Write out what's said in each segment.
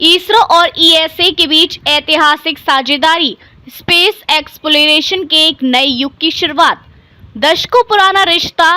इसरो और ईएसए के बीच ऐतिहासिक साझेदारी, स्पेस एक्सप्लोरेशन के एक नए युग की शुरुआत। दशकों पुराना रिश्ता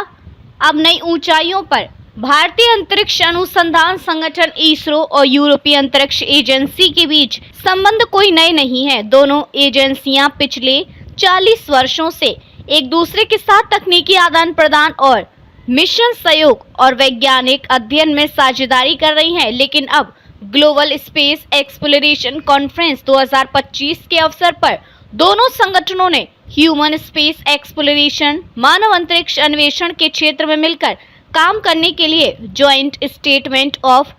अब नई ऊंचाइयों पर। भारतीय अंतरिक्ष अनुसंधान संगठन इसरो और यूरोपीय अंतरिक्ष एजेंसी के बीच संबंध कोई नए नहीं है। दोनों एजेंसियां पिछले 40 वर्षों से एक दूसरे के साथ तकनीकी आदान प्रदान और मिशन सहयोग और वैज्ञानिक अध्ययन में साझेदारी कर रही हैं। लेकिन अब ग्लोबल स्पेस एक्सप्लोरेशन कॉन्फ्रेंस 2025 के अवसर पर दोनों संगठनों ने ह्यूमन स्पेस एक्सप्लोरेशन, मानव अंतरिक्ष अन्वेषण के क्षेत्र में मिलकर काम करने के लिए जॉइंट स्टेटमेंट ऑफ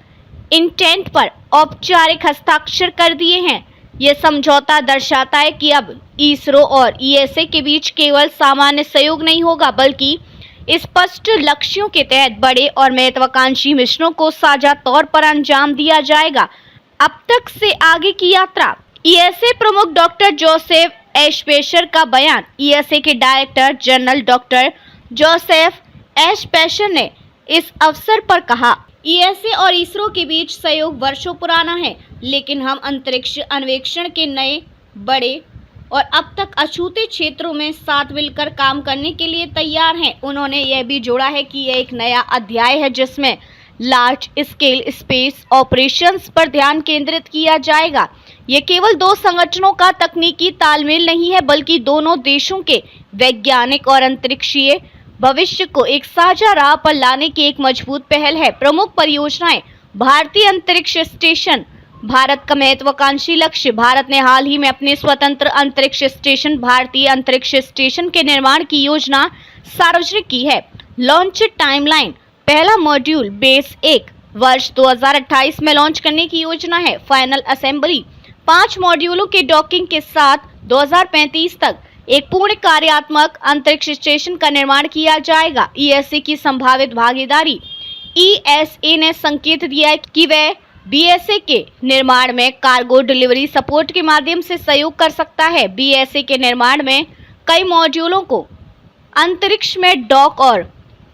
इंटेंट पर औपचारिक हस्ताक्षर कर दिए हैं। यह समझौता दर्शाता है कि अब इसरो और ईएसए के बीच केवल सामान्य सहयोग नहीं होगा, बल्कि स्पष्ट लक्ष्यों के तहत बड़े और महत्वाकांक्षी मिशनों को साझा तौर पर अंजाम दिया जाएगा। अब तक से आगे की यात्रा। ईएसए प्रमुख डॉक्टर जोसेफ एच पेशर का बयान। ईएसए के director general doctor Joseph H pressure ने इस अवसर पर कहा, ईएसए और इसरो के बीच सहयोग वर्षों पुराना है, लेकिन हम अंतरिक्ष अन्वेषण के नए, बड़े और अब तक अछूते क्षेत्रों में साथ मिलकर काम करने के लिए तैयार हैं। उन्होंने यह भी जोड़ा है कि यह एक नया अध्याय है जिसमें लार्ज स्केल स्पेस ऑपरेशंस पर ध्यान केंद्रित किया जाएगा। ये केवल दो संगठनों का तकनीकी तालमेल नहीं है, बल्कि दोनों देशों के वैज्ञानिक और अंतरिक्षीय भविष्य को एक साझा राह पर लाने की एक मजबूत पहल है। प्रमुख परियोजनाएं। भारतीय अंतरिक्ष स्टेशन, भारत का महत्वाकांक्षी लक्ष्य। भारत ने हाल ही में अपने स्वतंत्र अंतरिक्ष स्टेशन, भारतीय अंतरिक्ष स्टेशन के निर्माण की योजना सार्वजनिक की है। Launch timeline. पहला मॉड्यूल बेस 1 वर्ष 2028 में लॉन्च करने की योजना है। Final assembly. 5 मॉड्यूलों के डॉकिंग के साथ 2035 तक एक पूर्ण कार्यात्मक अंतरिक्ष स्टेशन का निर्माण किया जाएगा। ईएसए की संभावित भागीदारी। ईएसए ने संकेत दिया है कि वह बीएसए के निर्माण में कार्गो डिलीवरी सपोर्ट के माध्यम से सहयोग कर सकता है। बीएसए के निर्माण में कई मॉड्यूलों को अंतरिक्ष में डॉक और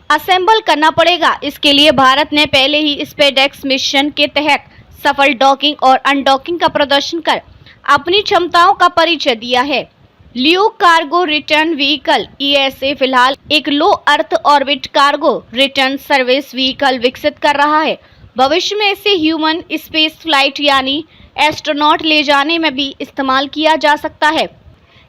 असेंबल करना पड़ेगा। इसके लिए भारत ने पहले ही स्पेसडेक्स मिशन के तहत सफल डॉकिंग और अनडॉकिंग का प्रदर्शन कर अपनी क्षमताओं का परिचय दिया है। LEO cargo return vehicle. ESA फिलहाल एक low earth orbit cargo return service vehicle विकसित कर रहा है। भविष्य में इसे ह्यूमन स्पेस फ्लाइट यानी एस्ट्रोनॉट ले जाने में भी इस्तेमाल किया जा सकता है।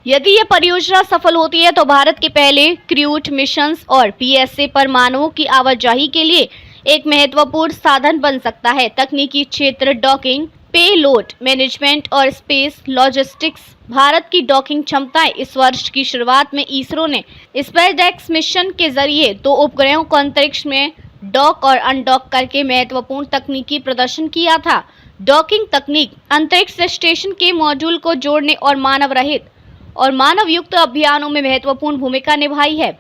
यदि यह परियोजना सफल होती है तो भारत के पहले क्रूड मिशंस और पीएसए पर मानवों की आवाजाही के लिए एक महत्वपूर्ण साधन बन सकता है। तकनीकी क्षेत्र। डॉकिंग, पेलोड मैनेजमेंट और स्पेस लॉजिस्टिक्स। भारत की डॉकिंग क्षमताएं। इस वर्ष की शुरुआत में इसरो ने स्पेसडेक्स मिशन के जरिए 2 उपग्रहों को अंतरिक्ष में डॉक और अनडॉक करके महत्वपूर्ण तकनीकी प्रदर्शन किया था। डॉकिंग तकनीक। अंतरिक्ष स्टेशन के मॉड्यूल को जोड़ने और मानव रहित और मानव युक्त अभियानों में महत्वपूर्ण भूमिका निभाई है।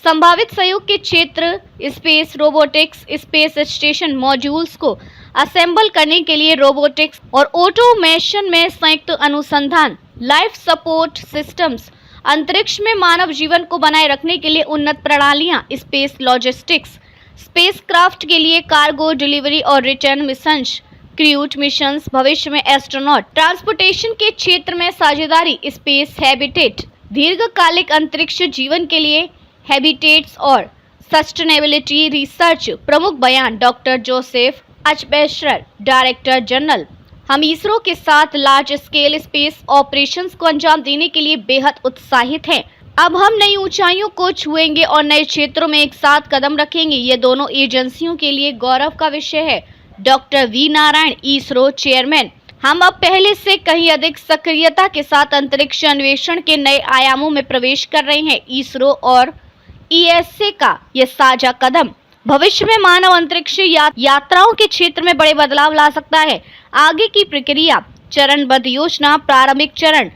संभावित सहयोग के क्षेत्र। Space robotics. Space station modules को असेंबल करने के लिए रोबोटिक्स और ऑटोमेशन में संयुक्त अनुसंधान। Life support systems. अंतरिक्ष में मानव जीवन को बनाए रखने के लिए उन्नत प्रणालियां। Space logistics. स्पेसक्राफ्ट के लिए कार्गो डिलीवरी और रिटर्न मिशंस। Crude missions. भविष्य में एस्ट्रोनॉट ट्रांसपोर्टेशन के क्षेत्र में साझेदारी। Space habitat. दीर्घकालिक अंतरिक्ष जीवन के लिए हैबिटेट्स और सस्टेनेबिलिटी रिसर्च। प्रमुख बयान। Doctor Joseph H pressure, director general. हम इसरो के साथ लार्ज स्केल स्पेस ऑपरेशंस को अंजाम देने के लिए बेहद उत्साहित हैं। अब हम नई ऊंचाइयों को छुएंगे और नए क्षेत्रों में एक साथ कदम रखेंगे। ये दोनों एजेंसियों के लिए गौरव का विषय है। Doctor V Narayan, ISRO chairman. हम अब पहले से कहीं अधिक सक्रियता के साथ अंतरिक्ष अन्वेषण के नए आयामों में प्रवेश कर रहे हैं। इसरो और ईएसए का यह साझा कदम भविष्य में मानव अंतरिक्ष यात्राओं के क्षेत्र में बड़े बदलाव ला सकता है। आगे की प्रक्रिया। चरणबद्ध योजना। प्रारंभिक चरण।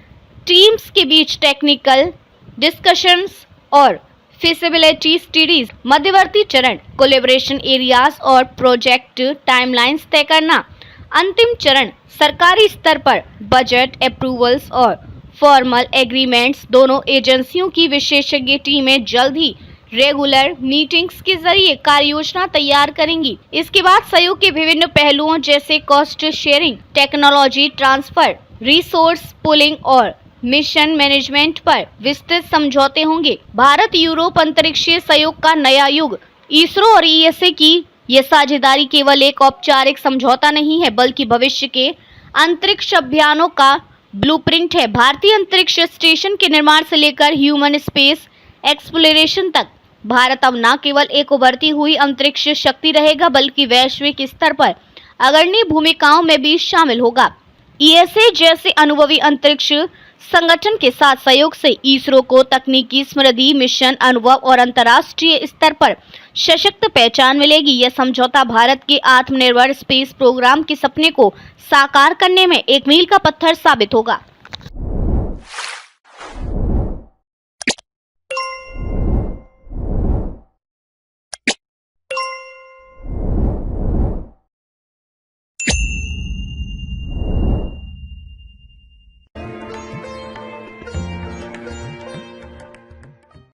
टीम्स के बीच टेक्निकल डिस्कशंस और फिजिबिलिटी स्टडीज। मध्यवर्ती चरण। कोलैबोरेशन एरियाज और प्रोजेक्ट टाइमलाइंस तय करना। अंतिम चरण। सरकारी स्तर पर बजट अप्रूवल्स और फॉर्मल एग्रीमेंट्स। दोनों एजेंसियों की विशेषज्ञ टीमें जल्द ही रेगुलर मीटिंग्स के जरिए कार्य योजना तैयार करेंगी। इसके बाद सहयोग के विभिन्न पहलुओं जैसे cost sharing, technology transfer, resource pulling और मिशन मैनेजमेंट पर विस्तृत समझौते होंगे। भारत यूरोप अंतरिक्षीय सहयोग का नया युग। इसरो और ईएसए की ये साझेदारी केवल एक औपचारिक समझौता नहीं है, बल्कि भविष्य के अंतरिक्ष अभियानों का ब्लूप्रिंट है। भारतीय अंतरिक्ष स्टेशन के निर्माण से लेकर ह्यूमन स्पेस एक्सप्लोरेशन तक भारत अब न केवल एक उभरती हुई अंतरिक्ष शक्ति रहेगा, बल्कि वैश्विक स्तर पर अग्रणी भूमिकाओं में भी शामिल होगा। ईएसए जैसे अनुभवी अंतरिक्ष संगठन के साथ सहयोग से इसरो को तकनीकी समृद्धि, मिशन अनुभव और अंतर्राष्ट्रीय स्तर पर सशक्त पहचान मिलेगी। यह समझौता भारत के आत्मनिर्भर स्पेस प्रोग्राम के सपने को साकार करने में एक मील का पत्थर साबित होगा।